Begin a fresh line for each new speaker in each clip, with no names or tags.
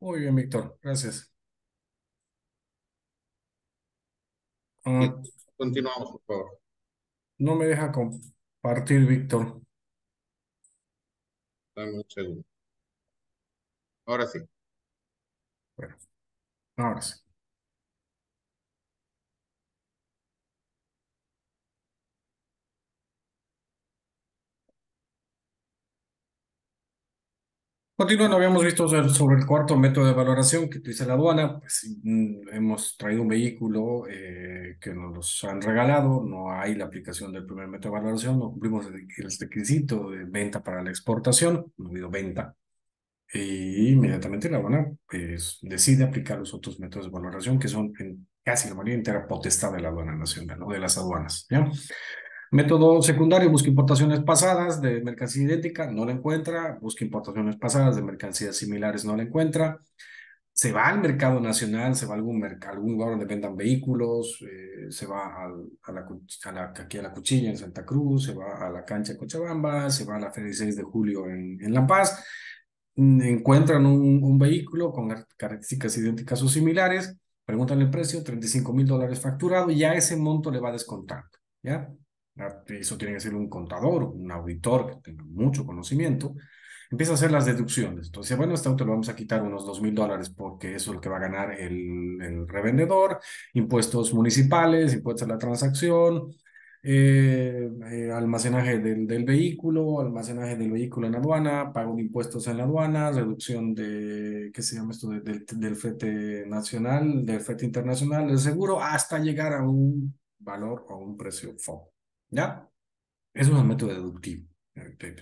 Muy bien, Víctor, gracias.
Y
Ah,
continuamos, por favor.
no me deja compartir, Víctor.
Dame un segundo. Ahora sí.
Bueno, ahora sí. Continuando, habíamos visto sobre el cuarto método de valoración que utiliza la aduana. Pues hemos traído un vehículo que nos los han regalado. No hay la aplicación del primer método de valoración. No cumplimos el requisito de venta para la exportación. No ha habido venta. Y inmediatamente la aduana pues, decide aplicar los otros métodos de valoración que son en casi la mayoría entera potestad de la aduana nacional o de las aduanas. ¿Ya? Método secundario, busca importaciones pasadas de mercancía idéntica, no la encuentra. Busca importaciones pasadas de mercancías similares, no la encuentra. Se va al mercado nacional, se va a algún lugar donde vendan vehículos, se va aquí a la Cuchilla en Santa Cruz, se va a la cancha de Cochabamba, se va a la Feria 6 de Julio en La Paz. Encuentran un vehículo con características idénticas o similares, preguntan el precio, $35,000 facturado, y ya ese monto le va descontando. ¿Ya? Eso tiene que ser un contador, un auditor que tenga mucho conocimiento. Empieza a hacer las deducciones. Entonces, bueno, este auto le vamos a quitar unos $2,000 porque eso es lo que va a ganar el revendedor, impuestos municipales, impuestos a la transacción, almacenaje almacenaje del vehículo en aduana, pago de impuestos en la aduana, reducción de, ¿qué se llama esto? Del flete nacional, del flete internacional, del seguro, hasta llegar a un valor o un precio FOB. ¿Ya? Eso es un método deductivo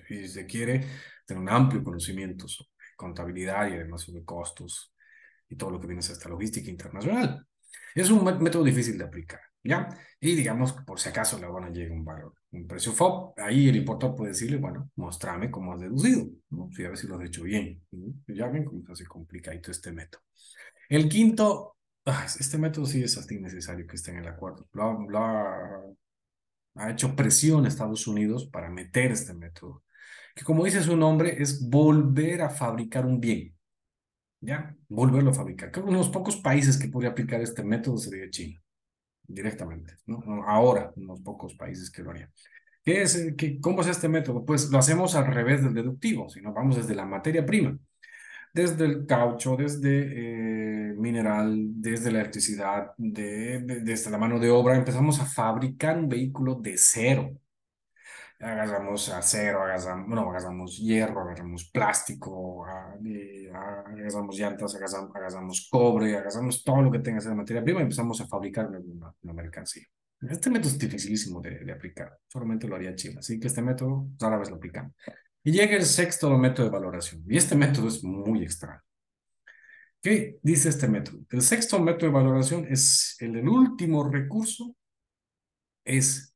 y se quiere tener un amplio conocimiento sobre contabilidad y además sobre costos y todo lo que viene a ser esta logística internacional. Es un método difícil de aplicar, ¿ya? Y digamos, por si acaso la aduana llega a un valor, un precio FOB, ahí el importador puede decirle, bueno, muéstrame cómo has deducido, ¿no? Sí, a ver si lo has hecho bien, ¿no? Ya ven cómo se hace complicadito este método. El quinto, este método sí es hasta innecesario que esté en el acuerdo. Ha hecho presión a Estados Unidos para meter este método, que como dice su nombre, es volver a fabricar un bien, ¿ya? Volverlo a fabricar. Creo que uno de los pocos países que podría aplicar este método sería China, directamente, ¿no? Ahora, unos pocos países que lo harían. ¿Cómo es este método? Pues lo hacemos al revés del deductivo, si no vamos desde la materia prima, desde el caucho, desde mineral, desde la electricidad, desde la mano de obra, empezamos a fabricar un vehículo de cero. Agarramos acero, agarramos hierro, agarramos plástico, agarramos llantas, agarramos cobre, agarramos todo lo que tenga esa materia prima y empezamos a fabricar una mercancía. Este método es dificilísimo de aplicar, solamente lo haría China, así que este método rara vez lo aplicamos. Y llega el sexto método de valoración, y este método es muy extraño. ¿Qué dice este método? El sexto método de valoración es el último recurso, es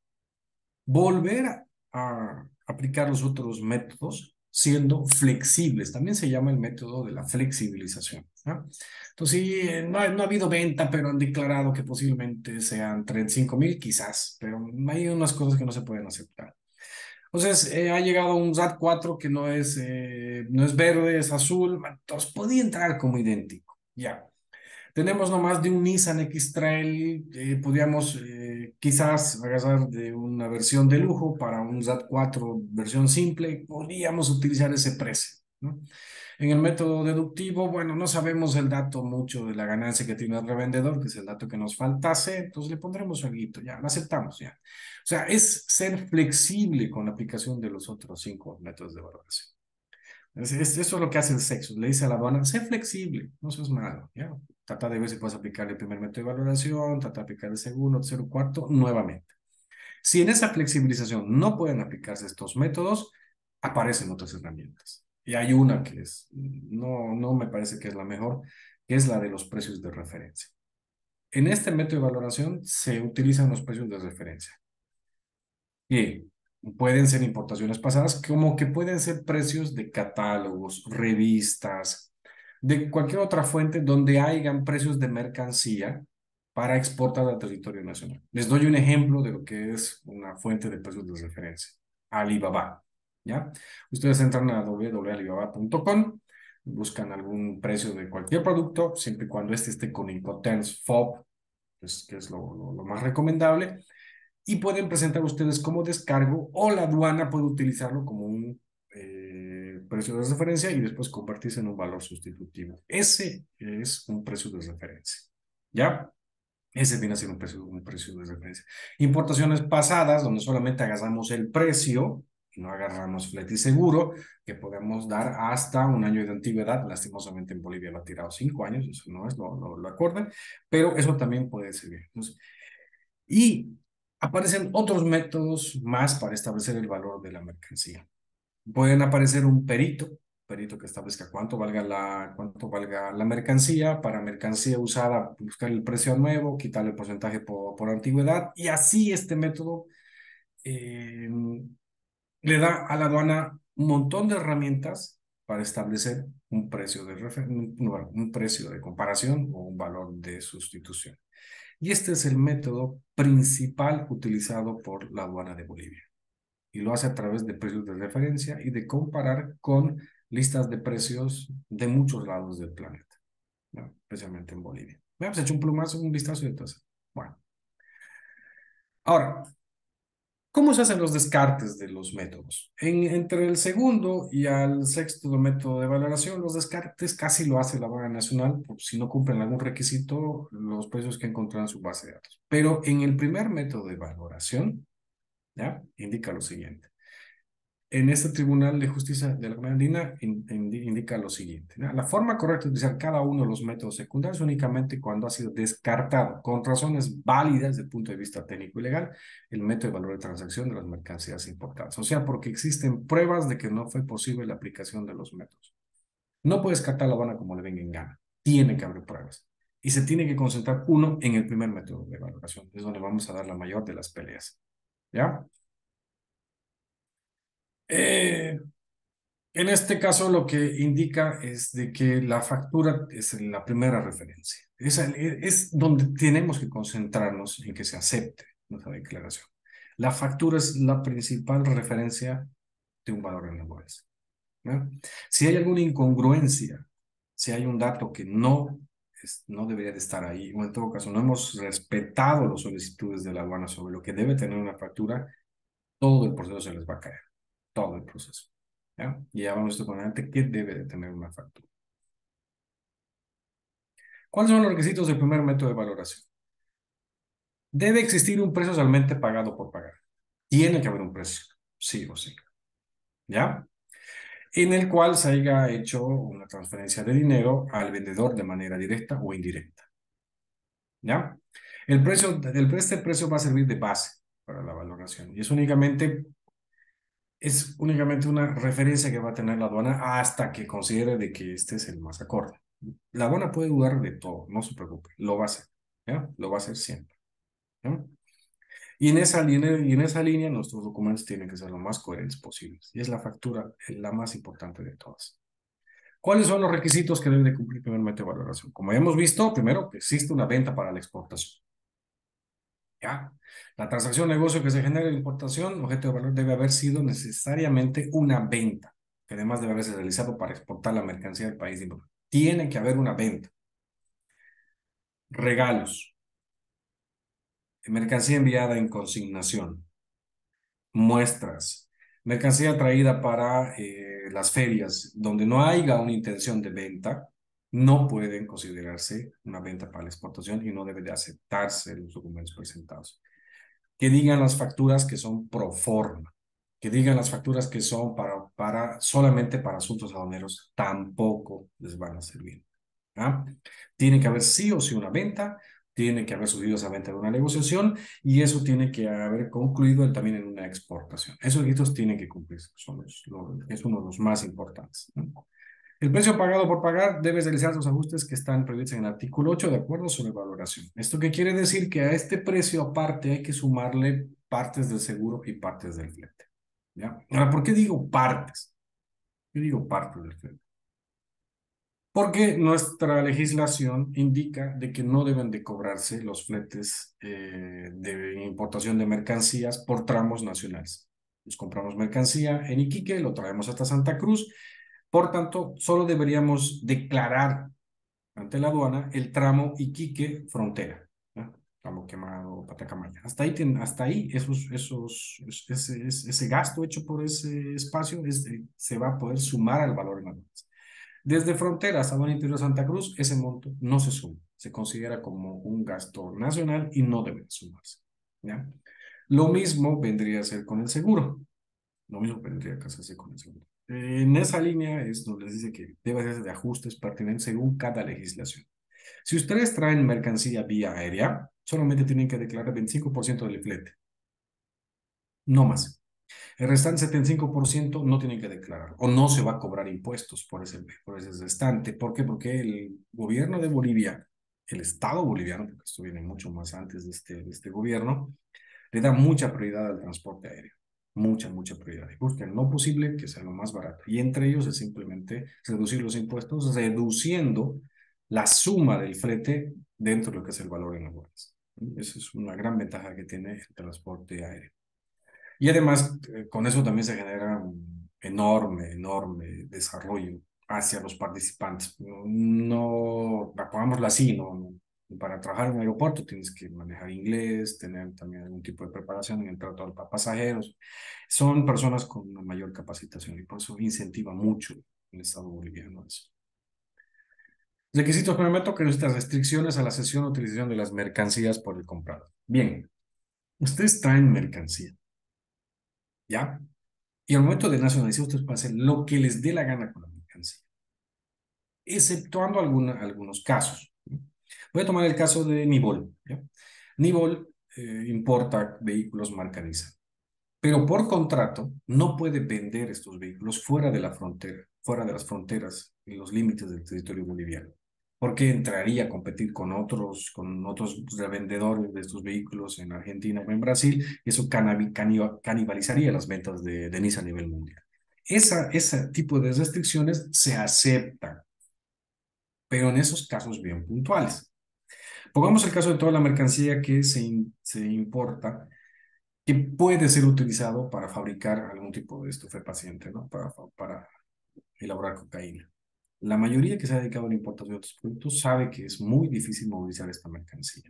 volver a aplicar los otros métodos siendo flexibles. También se llama el método de la flexibilización, ¿no? Entonces, sí, no ha habido venta, pero han declarado que posiblemente sean 35,000, quizás, pero hay unas cosas que no se pueden aceptar. Entonces, ha llegado un SAT 4 que no es verde, es azul, entonces podía entrar como idéntico, ya. Tenemos nomás de un Nissan X-Trail, podríamos quizás agarrar de una versión de lujo para un SAT 4 versión simple, podríamos utilizar ese precio, ¿no? En el método deductivo, bueno, no sabemos el dato mucho de la ganancia que tiene el revendedor, que es el dato que nos faltase, entonces le pondremos algo, ya, lo aceptamos ya. O sea, es ser flexible con la aplicación de los otros 5 métodos de valoración. Eso es lo que hace el sexo. Le dice a la aduana, sé flexible, no seas malo, ¿ya? Trata de ver si puedes aplicar el primer método de valoración, trata de aplicar el segundo, tercero, cuarto, nuevamente. Si en esa flexibilización no pueden aplicarse estos métodos, aparecen otras herramientas. Y hay una que no me parece que es la mejor, que es la de los precios de referencia. En este método de valoración se utilizan los precios de referencia. Que pueden ser importaciones pasadas, como que pueden ser precios de catálogos, revistas, de cualquier otra fuente donde hayan precios de mercancía para exportar al territorio nacional. Les doy un ejemplo de lo que es una fuente de precios de referencia. Alibaba, ¿ya? Ustedes entran a www.alibaba.com, buscan algún precio de cualquier producto, siempre y cuando este esté con Incoterms FOB, pues, que es lo más recomendable, y pueden presentar ustedes como descargo o la aduana puede utilizarlo como un precio de referencia y después convertirse en un valor sustitutivo. Ese es un precio de referencia. ¿Ya? Ese viene a ser un precio de referencia. Importaciones pasadas, donde solamente agarramos el precio, no agarramos flete y seguro, que podemos dar hasta un año de antigüedad. Lastimosamente en Bolivia lo ha tirado 5 años, eso no es lo acorde, pero eso también puede servir. Entonces, y aparecen otros métodos más para establecer el valor de la mercancía. Pueden aparecer un perito que establezca cuánto valga la mercancía, para mercancía usada, buscar el precio nuevo, quitar el porcentaje por antigüedad, y así este método eh, le da a la aduana un montón de herramientas para establecer un precio un precio de comparación o un valor de sustitución. Y este es el método principal utilizado por la aduana de Bolivia. Y lo hace a través de precios de referencia y de comparar con listas de precios de muchos lados del planeta, ¿no? Especialmente en Bolivia. Veamos, hecho un plumazo, un vistazo y entonces. Bueno, ahora, ¿cómo se hacen los descartes de los métodos? Entre el segundo y al sexto método de valoración, los descartes casi lo hace la Banca Nacional, por si no cumplen algún requisito, los precios que encontrarán en su base de datos. Pero en el primer método de valoración, ¿ya? Indica lo siguiente. En este Tribunal de Justicia de la Comunidad Andina indica lo siguiente, ¿no? La forma correcta de utilizar cada uno de los métodos secundarios únicamente cuando ha sido descartado con razones válidas desde el punto de vista técnico y legal el método de valor de transacción de las mercancías importadas. O sea, porque existen pruebas de que no fue posible la aplicación de los métodos. No puede descartar la aduana como le venga en gana. Tiene que haber pruebas. Y se tiene que concentrar uno en el primer método de valoración. Es donde vamos a dar la mayor de las peleas. ¿Ya? Eh, En este caso, lo que indica es de que la factura es la primera referencia. Es donde tenemos que concentrarnos en que se acepte nuestra declaración. La factura es la principal referencia de un valor en la bolsa, ¿no? Si hay alguna incongruencia, si hay un dato que no debería de estar ahí, o en todo caso no hemos respetado las solicitudes de la aduana sobre lo que debe tener una factura, todo el proceso se les va a caer, todo el proceso. ¿Ya? Y ya vamos a con adelante qué debe de tener una factura. ¿Cuáles son los requisitos del primer método de valoración? Debe existir un precio realmente pagado por pagar. Tiene que haber un precio, sí o sí. ¿Ya? En el cual se haya hecho una transferencia de dinero al vendedor de manera directa o indirecta. ¿Ya? Este precio va a servir de base para la valoración y es únicamente una referencia que va a tener la aduana hasta que considere de que este es el más acorde. La aduana puede dudar de todo, no se preocupe, lo va a hacer, ¿ya? Lo va a hacer siempre, ¿ya? Y en esa línea nuestros documentos tienen que ser lo más coherentes posibles. Y es la factura la más importante de todas. ¿Cuáles son los requisitos que debe de cumplir el primer método de valoración? Como ya hemos visto, primero, que existe una venta para la exportación. ¿Ya? La transacción negocio que se genera en importación, objeto de valor, debe haber sido necesariamente una venta, que además debe haberse realizado para exportar la mercancía del país de importación. Tiene que haber una venta. Regalos, mercancía enviada en consignación, muestras, mercancía traída para las ferias, donde no haya una intención de venta, no pueden considerarse una venta para la exportación y no debe de aceptarse los documentos presentados. Que digan las facturas que son pro forma, que digan las facturas que son solamente para asuntos aduaneros, tampoco les van a servir. ¿Ah? Tiene que haber sí o sí una venta, tiene que haber subido esa venta de una negociación y eso tiene que haber concluido también en una exportación. Esos requisitos tienen que cumplirse, es uno de los más importantes, ¿no? El precio pagado por pagar debe realizar los ajustes que están previstos en el artículo 8 de acuerdo sobre valoración. ¿Esto qué quiere decir? Que a este precio aparte hay que sumarle partes del seguro y partes del flete. ¿Ya? Ahora, ¿por qué digo partes? Yo digo partes del flete. Porque nuestra legislación indica de que no deben de cobrarse los fletes de importación de mercancías por tramos nacionales. Nos compramos mercancía en Iquique, lo traemos hasta Santa Cruz. Por tanto, solo deberíamos declarar ante la aduana el tramo Iquique frontera, ¿no? Tramo Quemado, Patacamaya. Hasta ahí ese gasto hecho por ese espacio se va a poder sumar al valor en aduanas. Desde fronteras a aduana interior de Santa Cruz, ese monto no se suma, se considera como un gasto nacional y no debe sumarse, ¿ya? Lo mismo vendría a ser con el seguro. Lo mismo tendría que hacerse con el seguro. En esa línea es donde les dice que debe hacerse de ajustes pertinentes según cada legislación. Si ustedes traen mercancía vía aérea, solamente tienen que declarar 25% del flete, no más. El restante 75% no tienen que declarar o no se va a cobrar impuestos por ese restante. ¿Por qué? Porque el gobierno de Bolivia, el Estado boliviano, porque esto viene mucho más antes de este gobierno, le da mucha prioridad al transporte aéreo. Mucha prioridad. Y buscan lo posible que sea lo más barato. Y entre ellos es simplemente reducir los impuestos, reduciendo la suma del flete dentro de lo que es el valor en aduanas. Esa es una gran ventaja que tiene el transporte aéreo. Y además, con eso también se genera un enorme desarrollo hacia los participantes. Pongámoslo así, para trabajar en un aeropuerto tienes que manejar inglés, tener también algún tipo de preparación en el trato a pasajeros. Son personas con una mayor capacitación y por eso incentiva mucho el Estado boliviano eso. Requisitos para el momento que necesitas restricciones a la cesión o utilización de las mercancías por el comprador. Bien, ustedes traen mercancía, ¿ya? Y al momento de nacionalizar, ustedes pueden hacer lo que les dé la gana con la mercancía, exceptuando algunos casos. Voy a tomar el caso de Nibol, ¿ya? Nibol importa vehículos marca Nissan, pero por contrato no puede vender estos vehículos fuera de la frontera, fuera de las fronteras y los límites del territorio boliviano, porque entraría a competir con otros revendedores de estos vehículos en Argentina o en Brasil, y eso canibalizaría las ventas de Nissan a nivel mundial. Ese tipo de restricciones se aceptan, pero en esos casos bien puntuales. Pongamos el caso de toda la mercancía que se importa que puede ser utilizado para fabricar algún tipo de estupefaciente, ¿no? Para elaborar cocaína. La mayoría que se ha dedicado a la importación de otros productos sabe que es muy difícil movilizar esta mercancía.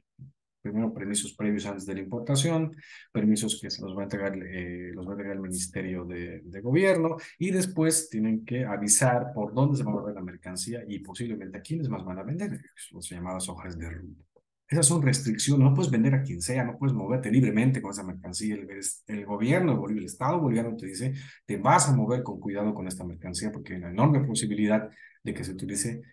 Primero, permisos previos antes de la importación, permisos que se los va a entregar el Ministerio de Gobierno y después tienen que avisar por dónde se va a mover la mercancía y posiblemente a quiénes más van a vender, las llamadas hojas de ruta. Esas son restricciones, no puedes vender a quien sea, no puedes moverte libremente con esa mercancía. El gobierno de Bolivia, el Estado boliviano te dice, te vas a mover con cuidado con esta mercancía porque hay una enorme posibilidad de que se utilice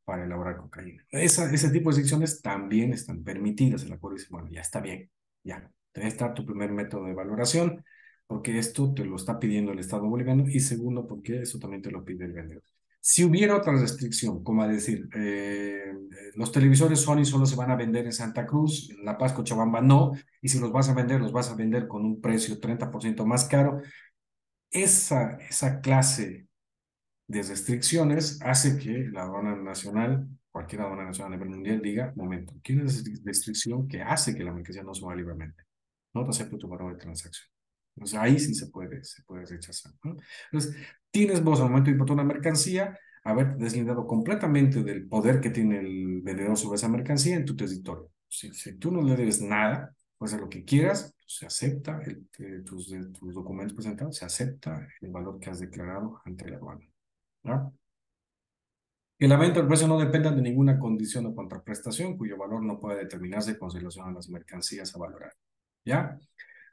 para elaborar cocaína. Ese tipo de restricciones también están permitidas. El acuerdo dice, bueno, ya está bien, ya, debe estar tu primer método de valoración, porque esto te lo está pidiendo el Estado boliviano, y segundo, porque eso también te lo pide el vendedor. Si hubiera otra restricción, como a decir, los televisores Sony solo se van a vender en Santa Cruz, en La Paz, Cochabamba no, y si los vas a vender con un precio 30% más caro, esa clase de restricciones hace que la aduana nacional, cualquier aduana nacional a nivel mundial, diga, momento, ¿quién es restricción que hace que la mercancía no se mueva libremente? No te acepto tu valor de transacción. Entonces ahí sí se puede rechazar, ¿no? Entonces, tienes vos al momento de importar una mercancía, haber deslindado completamente del poder que tiene el vendedor sobre esa mercancía en tu territorio. Si tú no le debes nada, puedes hacer lo que quieras, se acepta tus documentos presentados, se acepta el valor que has declarado ante la aduana, ¿no? Que el aumento del precio no dependa de ninguna condición o contraprestación cuyo valor no puede determinarse con relación a las mercancías a valorar. ¿Ya?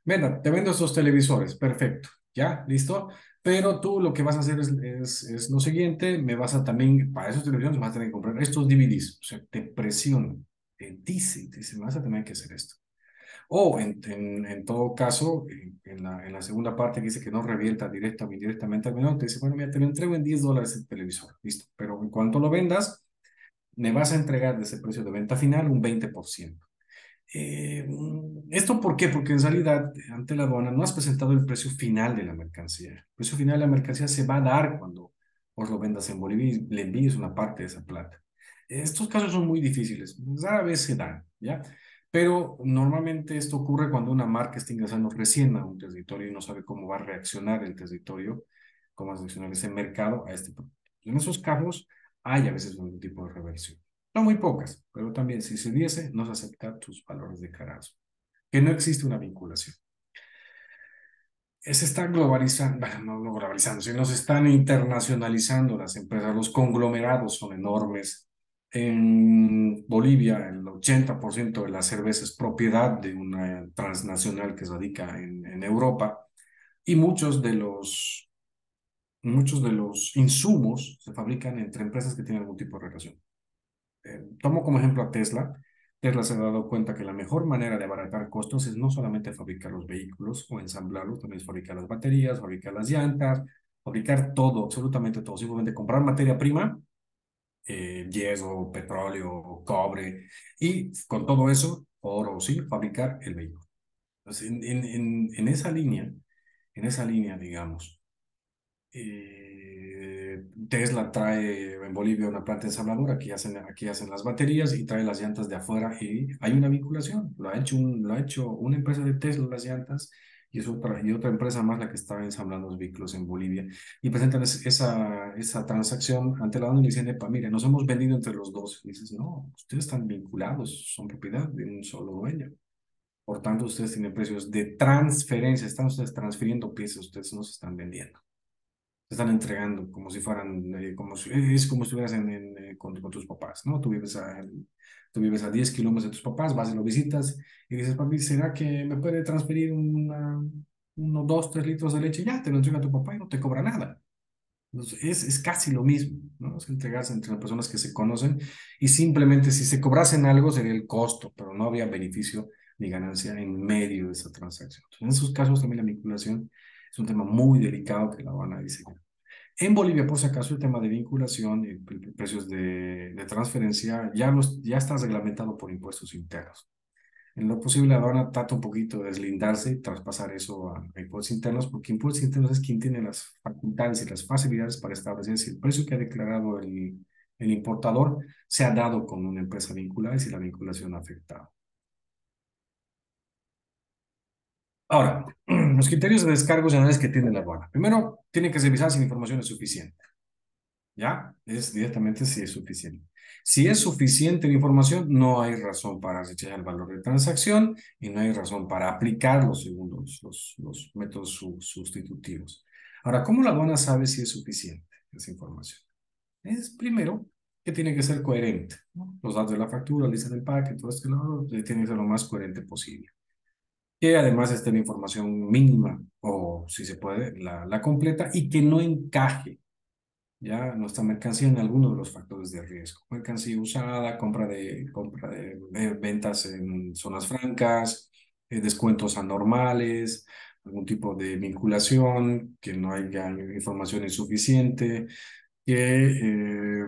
Venga, te vendo estos televisores, perfecto. ¿Ya? ¿Listo? Pero tú lo que vas a hacer es lo siguiente, me vas a también, para esos televisores vas a tener que comprar estos DVDs. O sea, te presionan, te dice, vas a tener que hacer esto. O en todo caso, en la segunda parte que dice que no revienta directa o indirectamente al menor, te dice, bueno, mira, te lo entrego en $10 el televisor, listo, pero en cuanto lo vendas, me vas a entregar de ese precio de venta final un 20%. ¿Esto por qué? Porque en realidad ante la aduana no has presentado el precio final de la mercancía. El precio final de la mercancía se va a dar cuando vos lo vendas en Bolivia y le envíes una parte de esa plata. Estos casos son muy difíciles, rara vez se dan, ¿ya? Pero normalmente esto ocurre cuando una marca está ingresando recién a un territorio y no sabe cómo va a reaccionar el territorio, cómo va a reaccionar ese mercado a este producto. En esos casos hay a veces un tipo de reversión. No muy pocas, pero también si se diese, no se acepta tus valores declarados. Que no existe una vinculación. Se está globalizando, bueno, no globalizando, sino se están internacionalizando las empresas, los conglomerados son enormes. En Bolivia, el 80% de la cerveza es propiedad de una transnacional que radica en Europa y muchos de los insumos se fabrican entre empresas que tienen algún tipo de relación. Tomo como ejemplo a Tesla. Tesla se ha dado cuenta que la mejor manera de abaratar costos es no solamente fabricar los vehículos o ensamblarlos, también es fabricar las baterías, fabricar las llantas, fabricar todo, absolutamente todo. Simplemente comprar materia prima, yeso, petróleo, cobre, y con todo eso, oro, sí, fabricar el vehículo. Entonces, en esa línea, digamos, Tesla trae en Bolivia una planta ensambladora, aquí hacen las baterías y trae las llantas de afuera y hay una vinculación. Lo ha hecho una empresa de Tesla las llantas y otra empresa más la que está ensamblando los vehículos en Bolivia. Y presentan esa transacción ante la ONU y dicen, epa, mire, nos hemos vendido entre los dos. Y dices, no, ustedes están vinculados, son propiedad de un solo dueño. Por tanto, ustedes tienen precios de transferencia, están ustedes transfiriendo piezas, ustedes no se están vendiendo, te están entregando como si fueran, es como si estuvieras con tus papás, ¿no? Tú vives a 10 kilómetros de tus papás, vas y lo visitas y dices, papi, ¿será que me puede transferir unos 2, 3 litros de leche? Ya, te lo entrega tu papá y no te cobra nada. Entonces, es casi lo mismo, ¿no? Es entregarse entre las personas que se conocen y simplemente si se cobrasen algo sería el costo, pero no había beneficio ni ganancia en medio de esa transacción. Entonces, en esos casos también la vinculación es un tema muy delicado que la van a diseñar. En Bolivia, por si acaso, el tema de vinculación y precios de transferencia ya está reglamentado por impuestos internos. En lo posible, la aduana trata un poquito de deslindarse y traspasar eso a impuestos internos, porque impuestos internos es quien tiene las facultades y las facilidades para establecer si el precio que ha declarado el importador se ha dado con una empresa vinculada y si la vinculación ha afectado. Ahora, los criterios de descargos generales que tiene la aduana. Primero, tiene que revisar si la información es suficiente. ¿Ya? Es directamente si es suficiente. Si es suficiente la información, no hay razón para rechazar el valor de transacción y no hay razón para aplicarlo según los métodos sustitutivos. Ahora, ¿cómo la aduana sabe si es suficiente esa información? Es primero que tiene que ser coherente, ¿no? Los datos de la factura, la lista del paquete, todo esto, ¿no? Tiene que ser lo más coherente posible. Que además esté la información mínima o, si se puede, la completa y que no encaje ya nuestra mercancía en algunos de los factores de riesgo. Mercancía usada, compra de ventas en zonas francas, descuentos anormales, algún tipo de vinculación, que no haya información insuficiente, que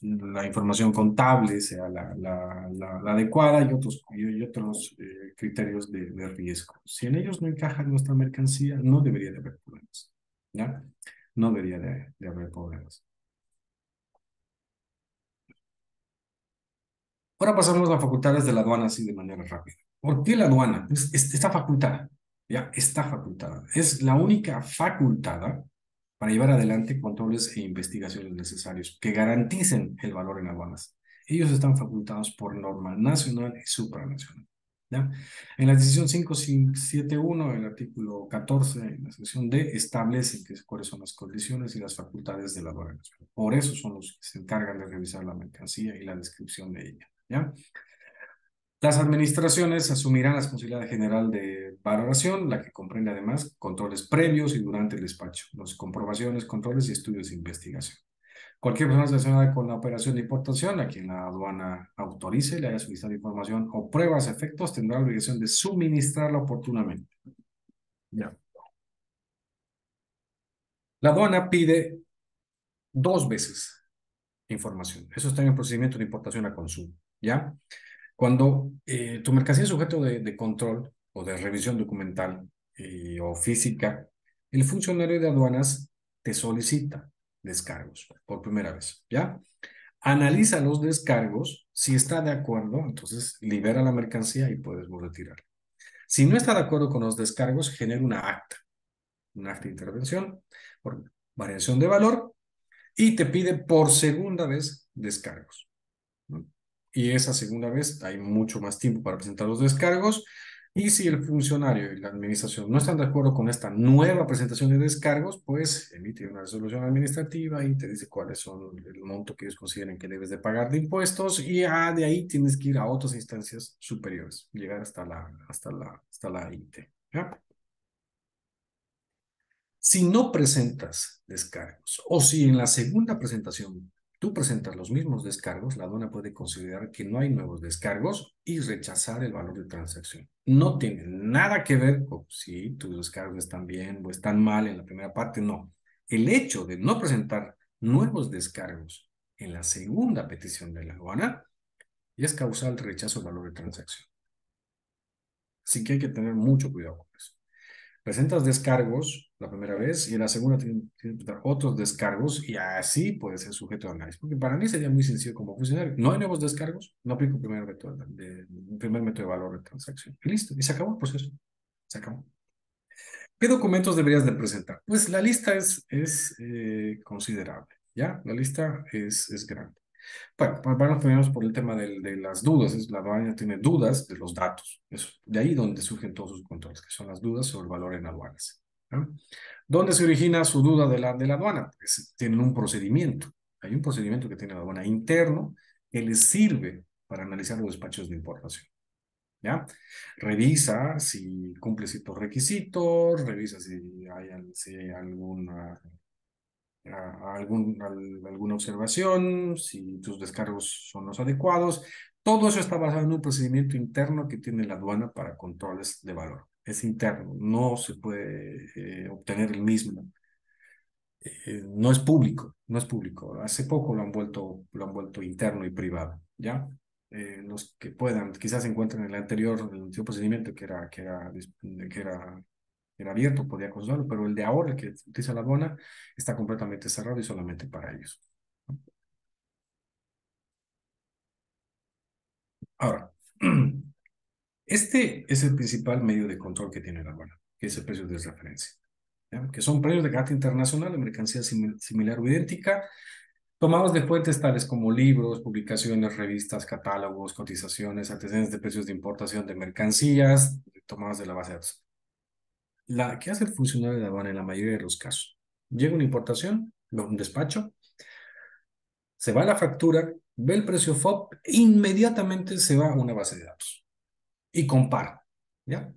la información contable sea la adecuada y otros criterios de riesgo. Si en ellos no encaja nuestra mercancía, no debería de haber problemas. ¿Ya? No debería de haber problemas. Ahora pasamos a facultades de la aduana así de manera rápida. ¿Por qué la aduana? Está facultada, ya está facultada. Es la única facultada para llevar adelante controles e investigaciones necesarios que garanticen el valor en aduanas. Ellos están facultados por norma nacional y supranacional. ¿Ya? En la decisión 571, el artículo 14, en la sección D, establece cuáles son las condiciones y las facultades de la aduana nacional. Por eso son los que se encargan de revisar la mercancía y la descripción de ella. ¿Ya? Las administraciones asumirán la responsabilidad general de valoración, la que comprende además controles previos y durante el despacho, las comprobaciones, controles y estudios de investigación. Cualquier persona relacionada con la operación de importación, a quien la aduana autorice, le haya solicitado información o pruebas efectos, tendrá la obligación de suministrarla oportunamente. Ya. La aduana pide 2 veces información. Eso está en el procedimiento de importación a consumo. ¿Ya? Cuando tu mercancía es sujeto de control o de revisión documental o física, el funcionario de aduanas te solicita descargos por primera vez, ¿ya? Analiza los descargos, si está de acuerdo, entonces libera la mercancía y puedes retirar. Si no está de acuerdo con los descargos, genera un acta de intervención por variación de valor y te pide por segunda vez descargos, ¿no? Y esa segunda vez hay mucho más tiempo para presentar los descargos. Y si el funcionario y la administración no están de acuerdo con esta nueva presentación de descargos, pues emite una resolución administrativa y te dice cuáles son el monto que ellos consideren que debes de pagar de impuestos y de ahí tienes que ir a otras instancias superiores, llegar hasta la INTE, ¿ya? Si no presentas descargos o si en la segunda presentación tú presentas los mismos descargos, la aduana puede considerar que no hay nuevos descargos y rechazar el valor de transacción. No tiene nada que ver con si tus descargos están bien o están mal en la primera parte, no. El hecho de no presentar nuevos descargos en la segunda petición de la aduana es causal rechazo del valor de transacción. Así que hay que tener mucho cuidado con eso. Presentas descargos la primera vez y en la segunda tienes que dar otros descargos y así puede ser sujeto de análisis. Porque para mí sería muy sencillo como funcionario. No hay nuevos descargos, no aplico el primer método de valor de transacción. Y listo, y se acabó el proceso. Se acabó. ¿Qué documentos deberías de presentar? Pues la lista es considerable, ¿ya? La lista es grande. Bueno, pues vamos primero por el tema de las dudas. La aduana tiene dudas de los datos. De ahí donde surgen todos sus controles, que son las dudas sobre el valor en aduanas, ¿no? ¿Dónde se origina su duda de la aduana? Pues tienen un procedimiento. Hay un procedimiento que tiene la aduana interno que les sirve para analizar los despachos de importación, ¿ya? Revisa si cumple ciertos requisitos, revisa si hay alguna observación, si tus descargos son los adecuados. Todo eso está basado en un procedimiento interno que tiene la aduana para controles de valor. Es interno, no se puede obtener el mismo. No es público, no es público. Hace poco lo han vuelto interno y privado, ¿ya? Los que puedan, quizás se encuentren en el anterior procedimiento que era abierto, podía consultarlo, pero el de ahora, el que utiliza la aduana, está completamente cerrado y solamente para ellos. Ahora, este es el principal medio de control que tiene la aduana, que es el precio de referencia, ¿ya? Que son precios de carácter internacional de mercancía similar o idéntica, tomados de fuentes tales como libros, publicaciones, revistas, catálogos, cotizaciones, antecedentes de precios de importación de mercancías, tomados de la base de datos. ¿Qué hace el funcionario de aduana en la mayoría de los casos? Llega una importación, un despacho, se va a la factura, ve el precio FOB, e inmediatamente se va a una base de datos y compara, ¿ya?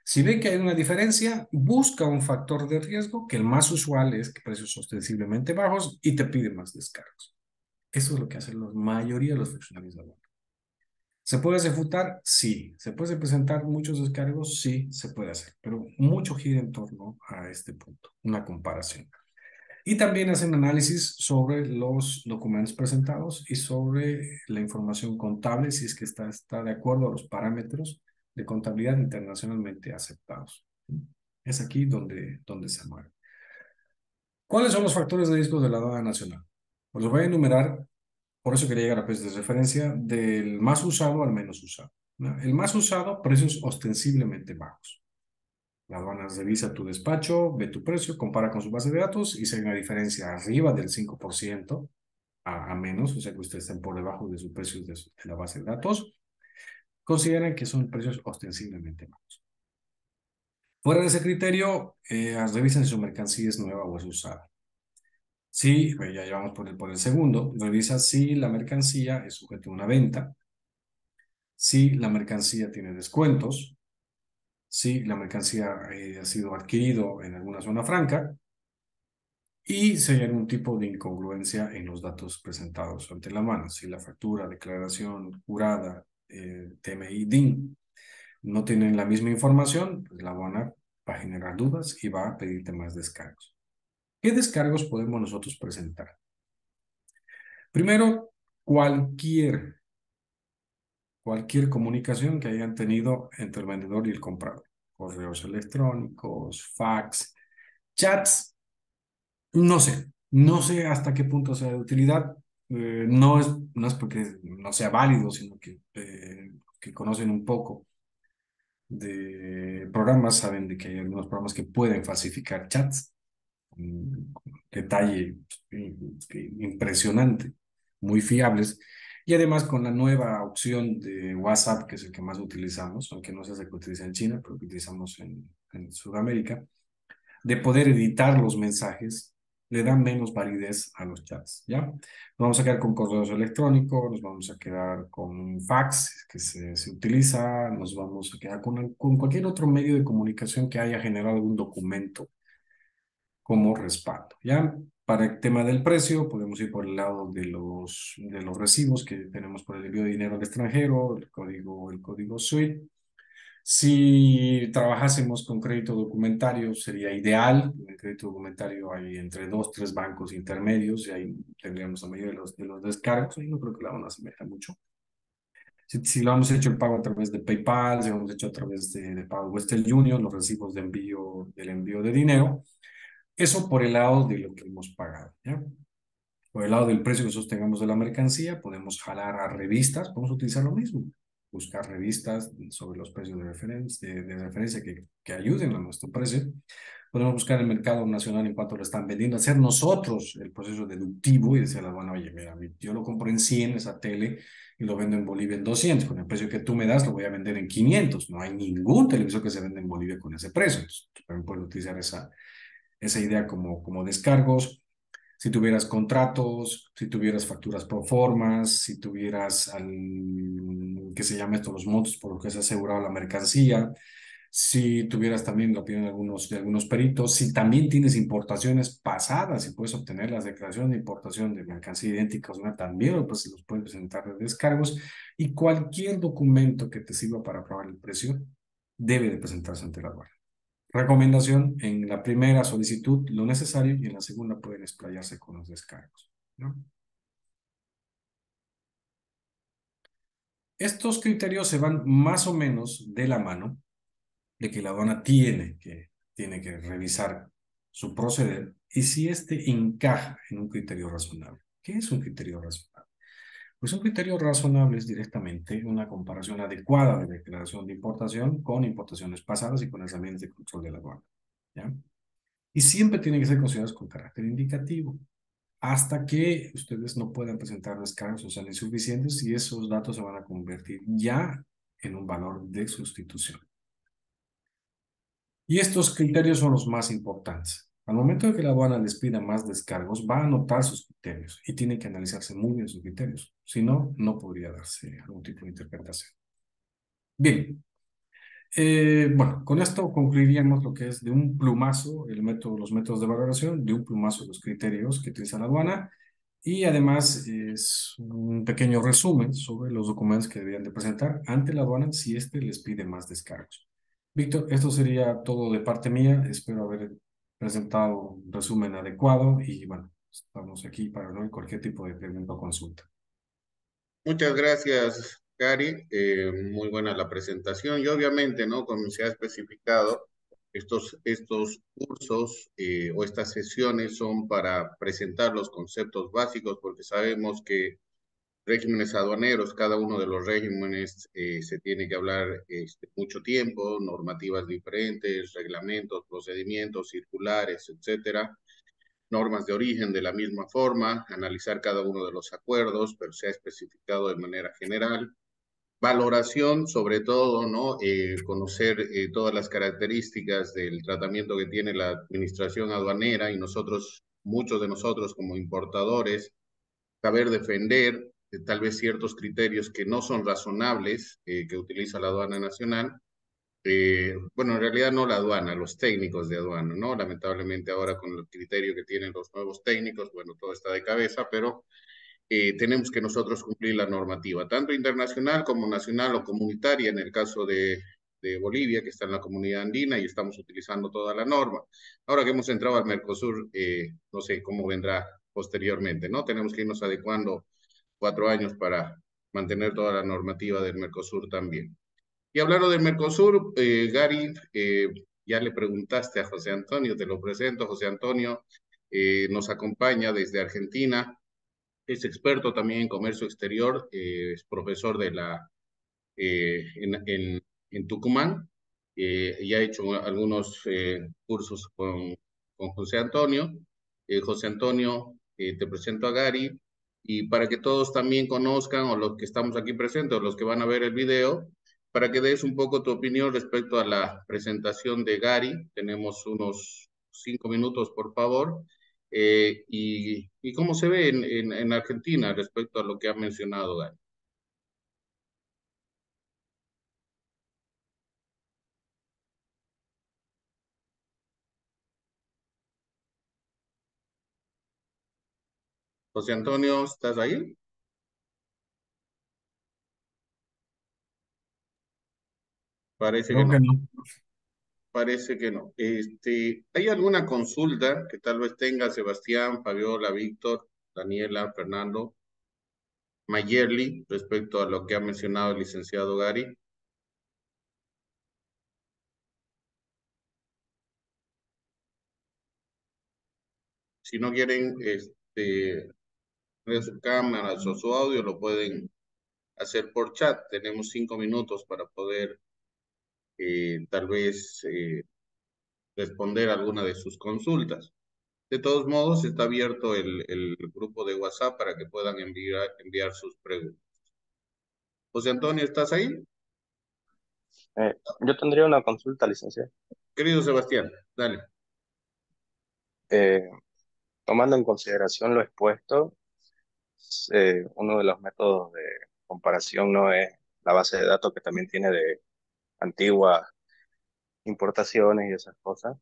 Si ve que hay una diferencia, busca un factor de riesgo, que el más usual es que precios ostensiblemente bajos y te pide más descargos. Eso es lo que hacen la mayoría de los funcionarios de aduana. ¿Se puede refutar? Sí. ¿Se puede presentar muchos descargos? Sí, se puede hacer, pero mucho gira en torno a este punto, una comparación. Y también hacen análisis sobre los documentos presentados y sobre la información contable, si es que está de acuerdo a los parámetros de contabilidad internacionalmente aceptados. Es aquí donde se mueve. ¿Cuáles son los factores de riesgo de la aduana nacional? Pues los voy a enumerar, por eso quería llegar a precios de referencia, del más usado al menos usado, ¿no? El más usado, precios ostensiblemente bajos. La aduana revisa tu despacho, ve tu precio, compara con su base de datos y si hay una diferencia arriba del 5% a menos, o sea que ustedes estén por debajo de sus precios de la base de datos, consideran que son precios ostensiblemente bajos. Fuera de ese criterio, revisan si su mercancía es nueva o es usada. Sí, pues ya llevamos por el segundo, revisa si la mercancía es sujeta a una venta, si la mercancía tiene descuentos, si la mercancía ha sido adquirido en alguna zona franca y si hay algún tipo de incongruencia en los datos presentados ante la mano. Si la factura, declaración jurada, TMI, DIN no tienen la misma información, pues la aduana va a generar dudas y va a pedirte más descargos. ¿Qué descargos podemos nosotros presentar? Primero, cualquier comunicación que hayan tenido entre el vendedor y el comprador. Correos electrónicos, fax, chats, no sé hasta qué punto sea de utilidad. No es porque no sea válido, sino que conocen un poco de programas, saben de que hay algunos programas que pueden falsificar chats con detalle impresionante, muy fiables. Y además con la nueva opción de WhatsApp, que es el que más utilizamos, aunque no es el que utiliza en China, pero que utilizamos en Sudamérica, de poder editar los mensajes, le dan menos validez a los chats, ¿ya? Nos vamos a quedar con correos electrónicos, nos vamos a quedar con fax que se utiliza, nos vamos a quedar con cualquier otro medio de comunicación que haya generado algún documento como respaldo, ¿ya? Para el tema del precio, podemos ir por el lado de los recibos que tenemos por el envío de dinero al extranjero, el código SWIFT. Si trabajásemos con crédito documentario, sería ideal. En el crédito documentario hay entre dos, tres bancos intermedios y ahí tendríamos la mayoría de los descargos. Ahí no creo que la van a asemejar mucho. Si lo hemos hecho el pago a través de PayPal, si lo hemos hecho a través de pago Western Union, los recibos de envío, del envío de dinero, eso por el lado de lo que hemos pagado, ¿ya? Por el lado del precio que sostengamos de la mercancía, podemos jalar a revistas, podemos utilizar lo mismo, buscar revistas sobre los precios de referencia que ayuden a nuestro precio. Podemos buscar el mercado nacional en cuanto lo están vendiendo, hacer nosotros el proceso deductivo y decir a la aduana, oye, mira, yo lo compro en 100 esa tele y lo vendo en Bolivia en 200. Con el precio que tú me das lo voy a vender en 500. No hay ningún televisor que se venda en Bolivia con ese precio. Entonces, también puedes utilizar esa idea como descargos. Si tuvieras contratos, si tuvieras facturas pro formas, si tuvieras, ¿qué se llama esto? Los montos por los que se ha asegurado la mercancía, si tuvieras también la opinión de algunos peritos, si también tienes importaciones pasadas y puedes obtener las declaraciones de importación de mercancía idéntica, ¿no? También pues, los puedes presentar de descargos y cualquier documento que te sirva para probar el precio debe de presentarse ante la aduana. Recomendación, en la primera solicitud lo necesario y en la segunda pueden explayarse con los descargos, ¿no? Estos criterios se van más o menos de la mano de que la aduana tiene que revisar su proceder y si éste encaja en un criterio razonable. ¿Qué es un criterio razonable? Pues un criterio razonable es directamente una comparación adecuada de declaración de importación con importaciones pasadas y con herramientas de control de la aduana, ¿ya? Y siempre tienen que ser considerados con carácter indicativo, hasta que ustedes no puedan presentar descargos o sean insuficientes y esos datos se van a convertir ya en un valor de sustitución. Y estos criterios son los más importantes. Al momento de que la aduana les pida más descargos, va a anotar sus criterios y tiene que analizarse muy bien sus criterios. Si no, no podría darse algún tipo de interpretación. Bien, bueno, con esto concluiríamos lo que es de un plumazo el método, los métodos de valoración, de un plumazo los criterios que utiliza la aduana y además es un pequeño resumen sobre los documentos que deberían de presentar ante la aduana si éste les pide más descargos. Víctor, esto sería todo de parte mía. Espero haber presentado un resumen adecuado y bueno, estamos aquí para ¿no? cualquier tipo de pregunta o consulta.
Muchas gracias, Gary. Muy buena la presentación. Y obviamente, ¿no? Como se ha especificado, estos cursos o estas sesiones son para presentar los conceptos básicos, porque sabemos que regímenes aduaneros, cada uno de los regímenes se tiene que hablar mucho tiempo, normativas diferentes, reglamentos, procedimientos, circulares, etcétera, normas de origen de la misma forma, analizar cada uno de los acuerdos, pero se ha especificado de manera general. Valoración, sobre todo, ¿no? Conocer todas las características del tratamiento que tiene la administración aduanera y nosotros, muchos de nosotros como importadores, saber defender tal vez ciertos criterios que no son razonables que utiliza la aduana nacional. Bueno, en realidad no la aduana, los técnicos de aduana, ¿no? Lamentablemente ahora con el criterio que tienen los nuevos técnicos, bueno, todo está de cabeza, pero tenemos que nosotros cumplir la normativa, tanto internacional como nacional o comunitaria, en el caso de Bolivia, que está en la comunidad andina y estamos utilizando toda la norma. Ahora que hemos entrado al Mercosur, no sé cómo vendrá posteriormente, ¿no? Tenemos que irnos adecuando 4 años para mantener toda la normativa del Mercosur también. Y hablando del Mercosur, Gary, ya le preguntaste a José Antonio, te lo presento, José Antonio nos acompaña desde Argentina, es experto también en comercio exterior, es profesor de en Tucumán y ha hecho algunos cursos con José Antonio. José Antonio, te presento a Gary y para que todos también conozcan, o los que estamos aquí presentes, o los que van a ver el video, para que des un poco tu opinión respecto a la presentación de Gary. Tenemos unos 5 minutos, por favor. Y cómo se ve en Argentina respecto a lo que ha mencionado Gary. José Antonio, ¿estás ahí? Parece que
Creo
no.
que no.
Parece que no. ¿Hay alguna consulta que tal vez tenga Sebastián, Fabiola, Víctor, Daniela, Fernando, Mayerly respecto a lo que ha mencionado el licenciado Gary? Si no quieren ver su cámara o su audio, lo pueden hacer por chat. Tenemos 5 minutos para poder tal vez responder alguna de sus consultas. De todos modos, está abierto el grupo de WhatsApp para que puedan enviar sus preguntas. José Antonio, ¿estás ahí?
Yo tendría una consulta, licenciado.
Querido Sebastián, dale.
Eh, Tomando en consideración lo expuesto, uno de los métodos de comparación no es la base de datos que también tiene de antiguas importaciones y esas cosas.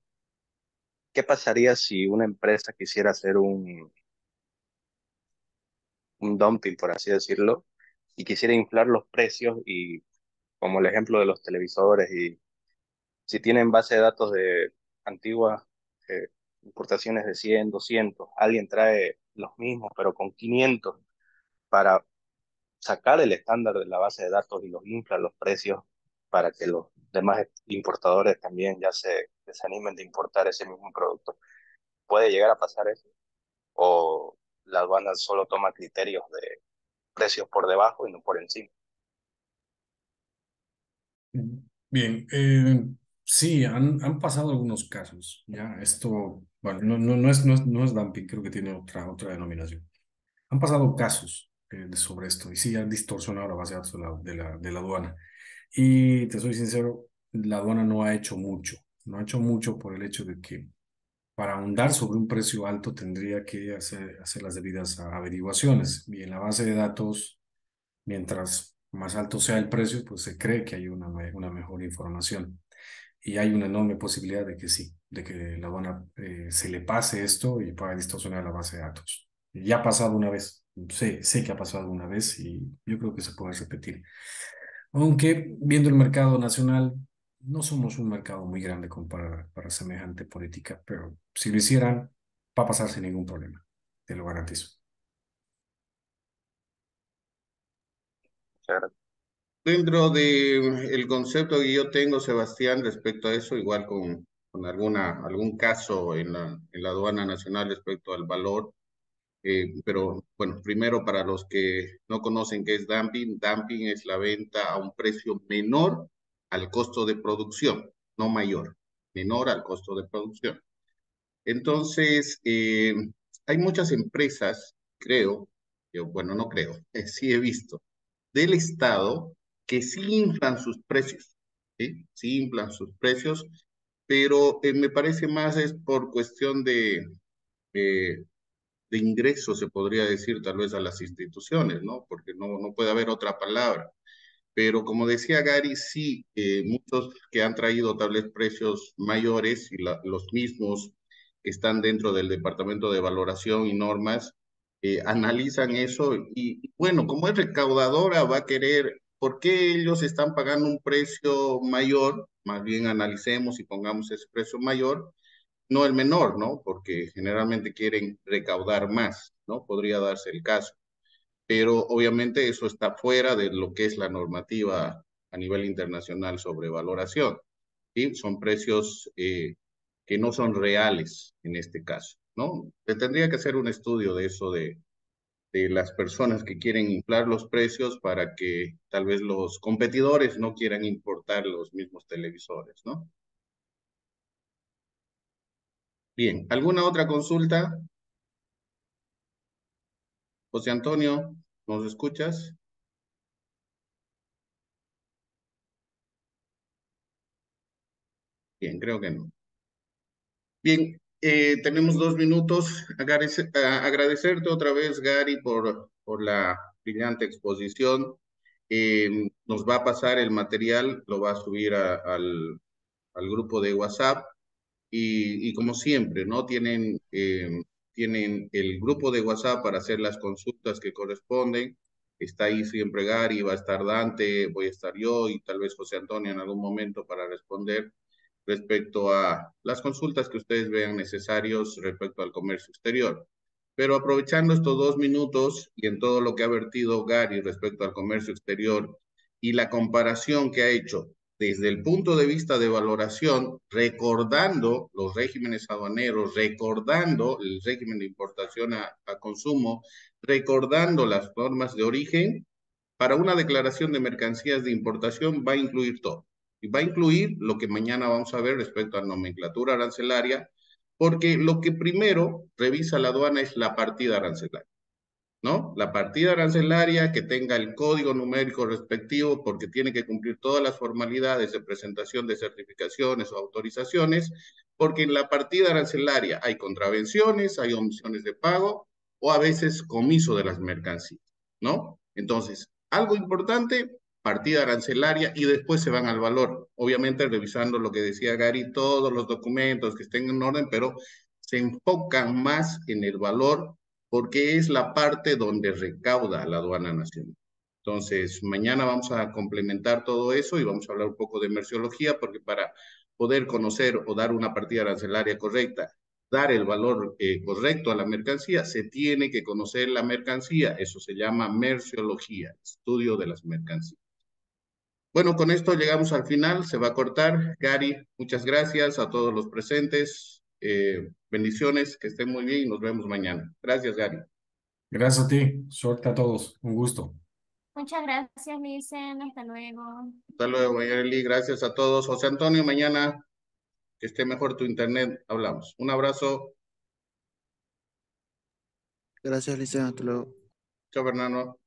¿Qué pasaría si una empresa quisiera hacer un dumping, por así decirlo, y quisiera inflar los precios y, como el ejemplo de los televisores, y si tienen base de datos de antiguas eh, importaciones de 100, 200, alguien trae los mismos, pero con 500 para sacar el estándar de la base de datos y los infla los precios para que los demás importadores también ya se desanimen de importar ese mismo producto? ¿Puede llegar a pasar eso? ¿O la aduana solo toma criterios de precios por debajo y no por encima?
Bien, sí, han pasado algunos casos, ¿ya? Esto, bueno, no es dumping, creo que tiene otra denominación. Han pasado casos sobre esto y sí han distorsionado la base de datos de la aduana. Y te soy sincero, la aduana no ha hecho mucho, no ha hecho mucho por el hecho de que para ahondar sobre un precio alto tendría que hacer las debidas averiguaciones. Y en la base de datos, mientras más alto sea el precio, pues se cree que hay una mejor información. Y hay una enorme posibilidad de que sí, de que la aduana se le pase esto y pueda distorsionar la base de datos. Ya ha pasado una vez, sé que ha pasado una vez y yo creo que se puede repetir. Aunque viendo el mercado nacional, no somos un mercado muy grande como para semejante política, pero si lo hicieran, va a pasar sin ningún problema, te lo garantizo.
O sea,
Dentro del concepto que yo tengo, Sebastián, respecto a eso, igual con algún caso en la aduana nacional respecto al valor, pero bueno, primero para los que no conocen qué es dumping, dumping es la venta a un precio menor al costo de producción, no mayor, menor al costo de producción. Entonces, hay muchas empresas, creo, yo, bueno, no creo, sí he visto, del Estado que sí inflan sus precios, ¿sí? Sí inflan sus precios, pero me parece más es por cuestión eh, de ingresos, se podría decir, tal vez a las instituciones, ¿no? Porque no puede haber otra palabra. Pero como decía Gary, sí, muchos que han traído tal vez precios mayores y los mismos que están dentro del Departamento de Valoración y Normas, analizan eso y bueno, como es recaudadora, va a querer, ¿por qué ellos están pagando un precio mayor? Más bien analicemos y pongamos ese precio mayor, no el menor, ¿no? Porque generalmente quieren recaudar más, ¿no? Podría darse el caso, pero obviamente eso está fuera de lo que es la normativa a nivel internacional sobre valoración. ¿Sí? Son precios que no son reales en este caso, ¿no? Se tendría que hacer un estudio de eso, de las personas que quieren inflar los precios para que tal vez los competidores no quieran importar los mismos televisores, ¿no? Bien, ¿alguna otra consulta? José Antonio, ¿nos escuchas? Bien, creo que no. Bien, tenemos 2 minutos. Agradecerte otra vez, Gary, por la brillante exposición. Nos va a pasar el material, lo va a subir al grupo de WhatsApp y como siempre, ¿no? Tienen el grupo de WhatsApp para hacer las consultas que corresponden. Está ahí siempre Gary, va a estar Dante, voy a estar yo y tal vez José Antonio en algún momento para responder respecto a las consultas que ustedes vean necesarios respecto al comercio exterior. Pero aprovechando estos 2 minutos y en todo lo que ha vertido Gary respecto al comercio exterior y la comparación que ha hecho desde el punto de vista de valoración, recordando los regímenes aduaneros, recordando el régimen de importación a consumo, recordando las normas de origen, para una declaración de mercancías de importación va a incluir todo. Y va a incluir lo que mañana vamos a ver respecto a nomenclatura arancelaria, porque lo que primero revisa la aduana es la partida arancelaria. ¿No? La partida arancelaria que tenga el código numérico respectivo porque tiene que cumplir todas las formalidades de presentación de certificaciones o autorizaciones, porque en la partida arancelaria hay contravenciones, hay omisiones de pago o a veces comiso de las mercancías, ¿no? Entonces, algo importante, partida arancelaria y después se van al valor. Obviamente revisando lo que decía Gary, todos los documentos que estén en orden, pero se enfocan más en el valor porque es la parte donde recauda la aduana nacional. Entonces, mañana vamos a complementar todo eso y vamos a hablar un poco de merciología, porque para poder conocer o dar una partida arancelaria correcta, dar el valor correcto a la mercancía, se tiene que conocer la mercancía. Eso se llama merciología, estudio de las mercancías. Bueno, con esto llegamos al final, se va a cortar. Gary, muchas gracias a todos los presentes. Bendiciones, que estén muy bien y nos vemos mañana. Gracias, Gary.
Gracias a ti. Suerte a todos. Un gusto.
Muchas gracias, Licen. Hasta luego.
Hasta luego, Mayerly. Gracias a todos. José Antonio, mañana que esté mejor tu internet, hablamos. Un abrazo.
Gracias, Licen. Hasta luego.
Chao, Fernando.